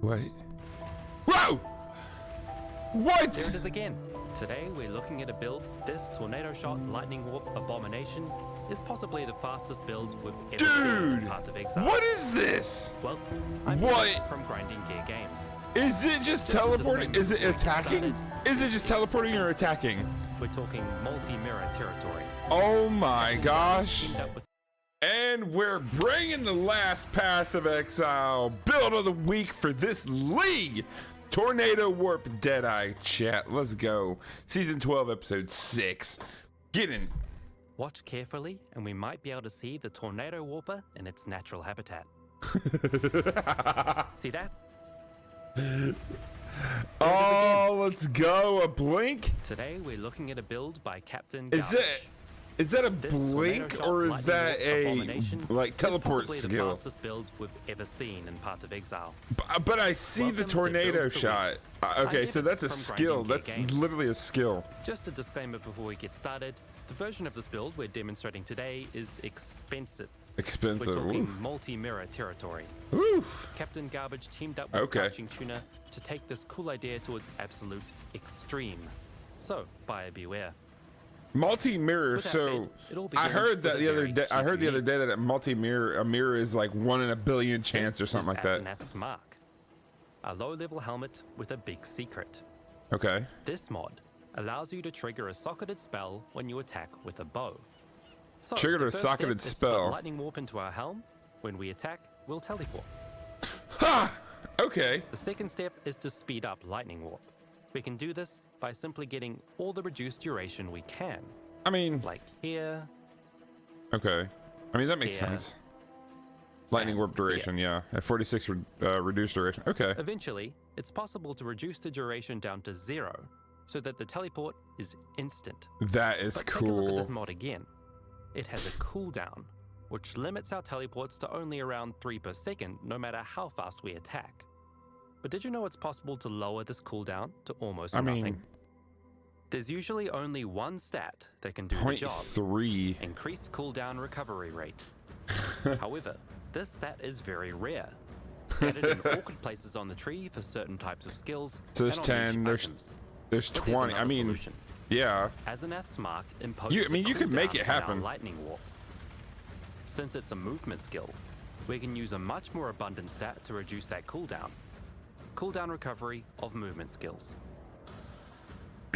Wait. Whoa! What? There it is again. Today we're looking at a build. This tornado shot lightning warp abomination is possibly the fastest build we've ever seen in Path of Exile. What is this? Well, I'm from Grinding Gear Games. Is it just teleporting? Is it attacking? Is it just teleporting or attacking? We're talking multi-mirror territory. Oh my gosh. And we're bringing the last Path of Exile build of the week for this league. Tornado Warp Deadeye, chat. Let's go. Season 12, episode 6. Get in. Watch carefully, and we might be able to see the Tornado Warper in its natural habitat. See that? Oh, let's go. A blink? Today we're looking at a build by Captain Garbage. Is that a blink or is that a like teleport skill? The fastest build we've ever seen in Path of Exile. But I see the tornado shot. Okay, so that's a skill. That's literally a skill. Just a disclaimer before we get started. The version of this build we're demonstrating today is expensive. Expensive. We're talking multi-mirror territory. Oof. Captain Garbage teamed up with Crouching Tuna to take this cool idea to its absolute extreme. So, buyer beware. Multi-mirror. So I heard that the other day. I heard the other day that a multi-mirror, a mirror is like 1 in a billion chance or something like that. Asenath's mark, a low-level helmet with a big secret. Okay. This mod allows you to trigger a socketed spell when you attack with a bow. So triggered a socketed spell. Lightning warp into our helm. When we attack, we'll teleport. Ha! Okay. The second step is to speed up lightning warp. We can do this by simply getting all the reduced duration we can. I mean, like here. Okay. I mean, that makes sense. Lightning warp duration, yeah. At 46 reduced duration. Okay. Eventually, it's possible to reduce the duration down to 0 so that the teleport is instant. That is cool. Take a look at this mod again. It has a cooldown, which limits our teleports to only around 3 per second, no matter how fast we attack. But did you know it's possible to lower this cooldown to almost nothing? There's usually only one stat that can do the job. 0.3. Increased cooldown recovery rate. However, this stat is very rare. Added in awkward places on the tree for certain types of skills. So there's 10, there's 20. I mean, solution. Yeah. Asenath's mark imposes you could make it happen. Lightning warp. Since it's a movement skill, we can use a much more abundant stat to reduce that cooldown. Cooldown recovery of movement skills.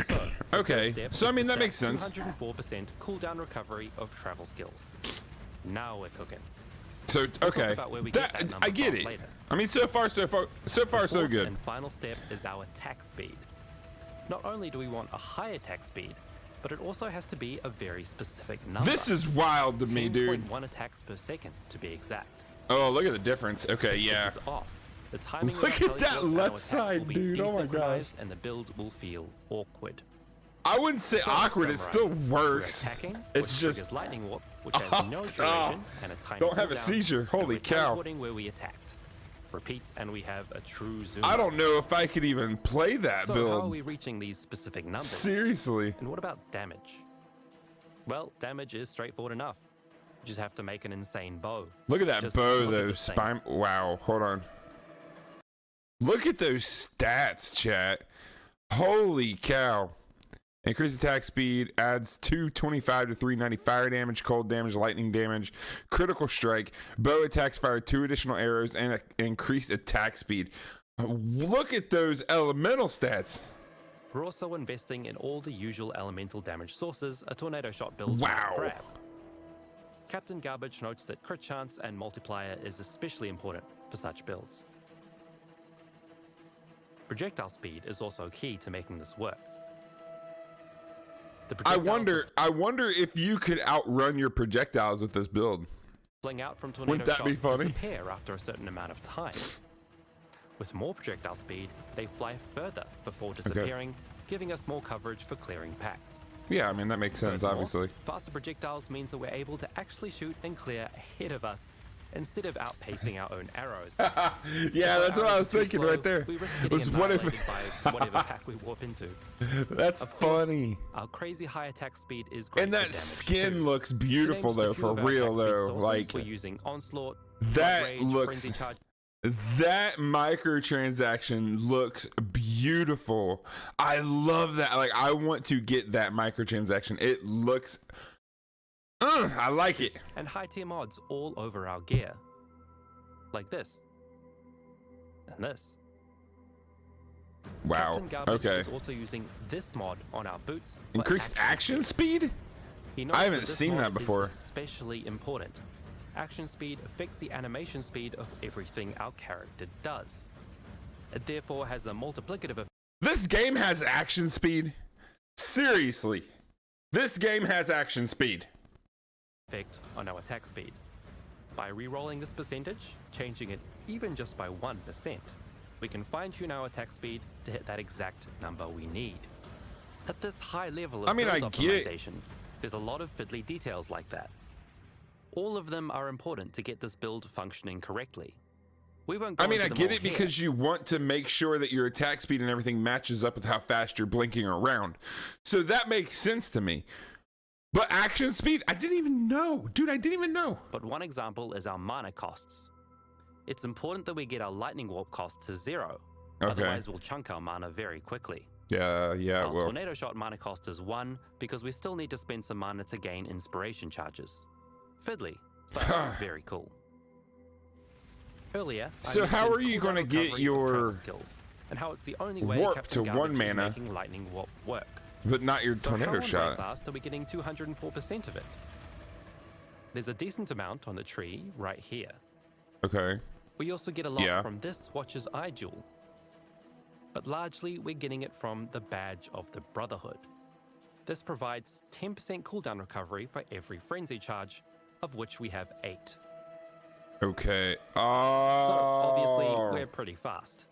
So, okay, so I mean that makes sense. 204% cooldown recovery of travel skills. Now we're cooking. So okay, I get it. Later. I mean, so far so good. And final step is our attack speed. Not only do we want a high attack speed, but it also has to be a very specific number. This is wild to me, dude. 10.1 attacks per second to be exact. Oh, look at the difference. Okay, yeah. This is off. The timing look at that left side, dude. Oh my gosh. And the build will feel awkward. I wouldn't say awkward. It still works. It's just lightning warp, which has no duration and a tiny don't have a seizure. Holy cow. Where we attacked. Repeat, and we have a true zoom. I don't know if I could even play that build. So how are we reaching these specific numbers? Seriously. And what about damage? Well, damage is straightforward enough. You just have to make an insane bow. Look at that bow, though. Spine. Wow. Hold on. Look at those stats, chat. Holy cow. Increased attack speed, adds 225 to 390 fire damage, cold damage, lightning damage, critical strike, bow attacks fire 2 additional arrows, and increased attack speed. Look at those elemental stats. We're also investing in all the usual elemental damage sources a tornado shot build wow. Grab. Captain Garbage notes that crit chance and multiplier is especially important for such builds. Projectile speed is also key to making this work. I wonder if you could outrun your projectiles with this build. Fling out from tornado Wouldn't that be funny? Disappear after a certain amount of time. With more projectile speed, they fly further before disappearing, giving us more coverage for clearing pacts. Yeah, I mean that makes sense, obviously. Faster projectiles means that we're able to actually shoot and clear ahead of us, instead of outpacing our own arrows. Yeah, that's what I was thinking right there. Was what if by whatever pack we warp into. That's funny. Our crazy high attack speed is great. And that skin looks beautiful though, for real though. Like we're using onslaught. That looks That microtransaction looks beautiful. I love that. Like, I want to get that microtransaction. It looks, I like it. And high tier mods all over our gear. Like this. And this. Wow. Captain Garbage Okay. is also using this mod on our boots. for Increased action speed? He knows I haven't this seen mod that before. is especially important. Action speed affects the animation speed of everything our character does. It therefore has a multiplicative This game has action speed? Seriously. This game has action speed. effect on our attack speed. By re-rolling this percentage, changing it even just by 1%, we can fine-tune our attack speed to hit that exact number we need. At this high level of build optimization, there's a lot of fiddly details like that. All of them are important to get this build functioning correctly. We won't go into I them get all it because you want to make sure that your attack speed and everything matches up with how fast you're blinking around. So that makes sense to me. But action speed, I didn't even know. Dude, I didn't even know. But one example is our mana costs. It's important that we get our lightning warp cost to 0. Okay. Otherwise, we'll chunk our mana very quickly. Yeah, Our well. tornado shot mana cost is 1 because we still need to spend some mana to gain inspiration charges. Fiddly, but very cool. Earlier, So how are you cooldown gonna get recovery of your travel skills and how it's the only way warp Captain to Garbage 1 is mana, making lightning warp work. but not your So tornado how shot. on class are we getting 204% of it? There's a decent amount on the tree right here. Okay. We also get a lot Yeah. from this Watcher's Eye Jewel. But largely, we're getting it from the Badge of the Brotherhood. This provides 10% cooldown recovery for every frenzy charge, of which we have 8. Okay. So obviously, we're pretty fast.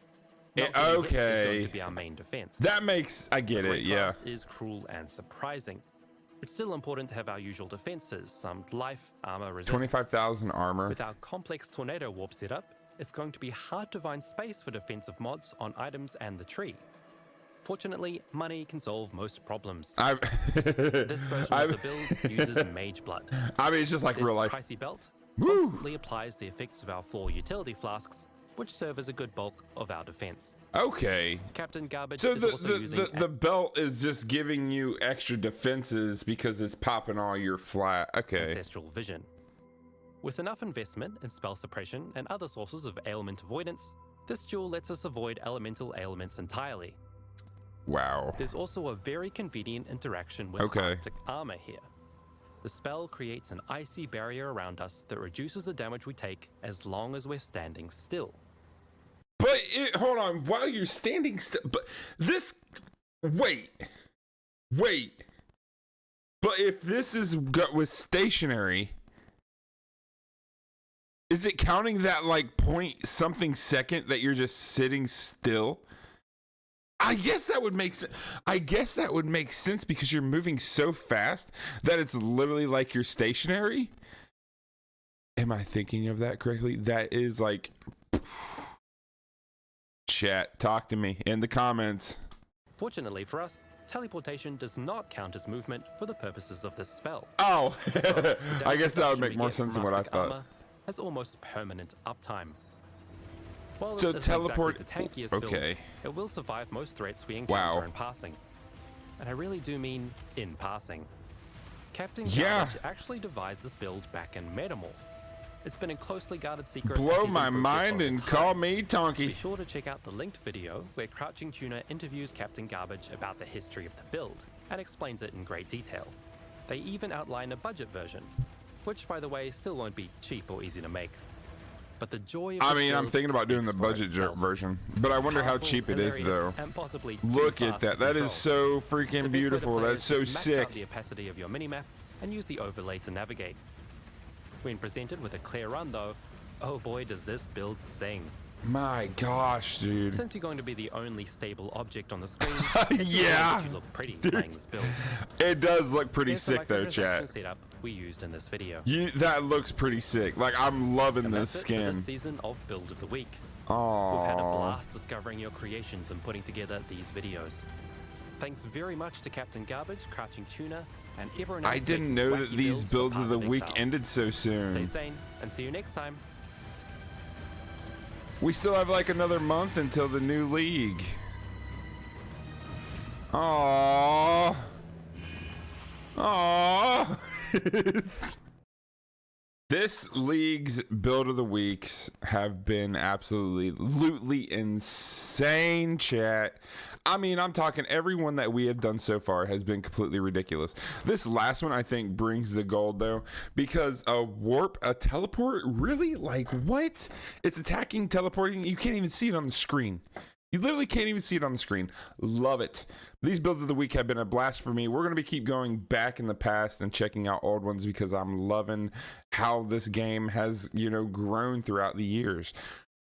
Not getting hit is okay. going to be our main defense. That makes, I get it, Red yeah. Fast is cruel and surprising. It's still important to have our usual defenses, some life, armor, resist. 25,000 armor. With our complex tornado warp setup, it's going to be hard to find space for defensive mods on items and the tree. Fortunately, money can solve most problems. This version of the build uses Mage Blood. I mean, it's just like This real life. pricey belt Woo! constantly applies the effects of our 4 utility flasks, which serve as a good bulk of our defense. Okay. Captain Garbage So is also using the belt is just giving you extra defenses because it's popping all your flat. Okay. Ancestral Vision. With enough investment in spell suppression and other sources of ailment avoidance, this jewel lets us avoid elemental ailments entirely. Wow. There's also a very convenient interaction with Arctic armor here. The spell creates an icy barrier around us that reduces the damage we take as long as we're standing still. But hold on, while you're standing still, but this, wait. But if this was stationary, is it counting that like point something second that you're just sitting still? I guess that would make sense. I guess that would make sense because you're moving so fast that it's literally like you're stationary. Am I thinking of that correctly? That is like, chat, talk to me in the comments. Fortunately for us, teleportation does not count as movement for the purposes of this spell. Oh, So, I guess that would reduction make we more get sense than from what I Arctic thought. armor has almost permanent uptime. While So this isn't teleport. exactly the tankiest build, Okay. it will survive most threats we encounter Wow. in passing. And I really do mean in passing. Captain Yeah. Garbage actually devised this build back in Metamorph. It's been a closely guarded secret. Blow and he's my improved it mind over and time. call me Be Tonkee. sure to check out the linked video where Crouching Tuna interviews Captain Garbage about the history of the build and explains it in great detail. They even outline a budget version, which by the way still won't be cheap or easy to make. But the joy of I this mean, I'm build thinking about doing the speaks for budget itself. version, but I wonder how Powerful, cheap it is hilarious, though. and possibly too Look at fast that. to That control. is so The freaking best way to beautiful. play That's is so just max sick. out the opacity of your minimap and use the overlay to navigate. When presented with a clear run though, oh boy does this build sing. My gosh, dude. Since you're going to be the only stable object on the screen, Yeah, you look pretty playing this build. It does look pretty Here's the sick though, microtransaction chat. setup we used in this video. That looks pretty sick. Like, I'm loving And this that's it for skin. this season of Build of the Week. Oh. We've had a blast discovering your creations and putting together these videos. Thanks very much to Captain Garbage, Crouching Tuna, and everyone else. I didn't making know wacky that these for builds of Path the week Exile. ended so Stay soon. sane and see you next time. We still have like another month until the new league. Aww. Aww. This league's build of the weeks have been absolutely insane, chat. I mean, I'm talking everyone that we have done so far has been completely ridiculous. This last one, I think, brings the gold, though, because a warp, a teleport, really? Like, what? It's attacking, teleporting. You can't even see it on the screen. You literally can't even see it on the screen. Love it. These builds of the week have been a blast for me. We're going to keep going back in the past and checking out old ones because I'm loving how this game has, you know, grown throughout the years.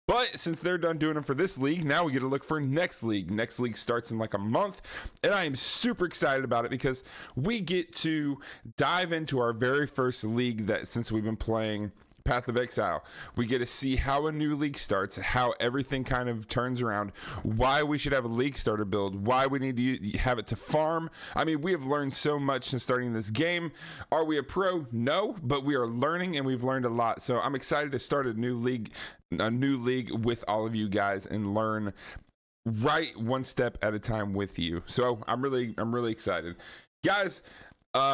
But since they're done doing them for this league, now we get to look for next league. Next league starts in like a month, and I am super excited about it because we get to dive into our very first league that since we've been playing Path of Exile. We get to see how a new league starts, how everything kind of turns around, why we should have a league starter build, why we need to have it to farm. I mean, we have learned so much since starting this game. Are we a pro? No, but we are learning and we've learned a lot. So I'm excited to start a new league with all of you guys and learn right one step at a time with you. So I'm really excited. Guys,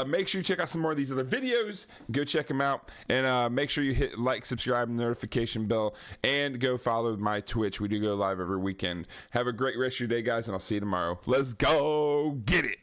make sure you check out some more of these other videos. Go check them out, and make sure you hit like, subscribe, and notification bell, and go follow my Twitch. We do go live every weekend. Have a great rest of your day, guys, and I'll see you tomorrow. Let's go get it.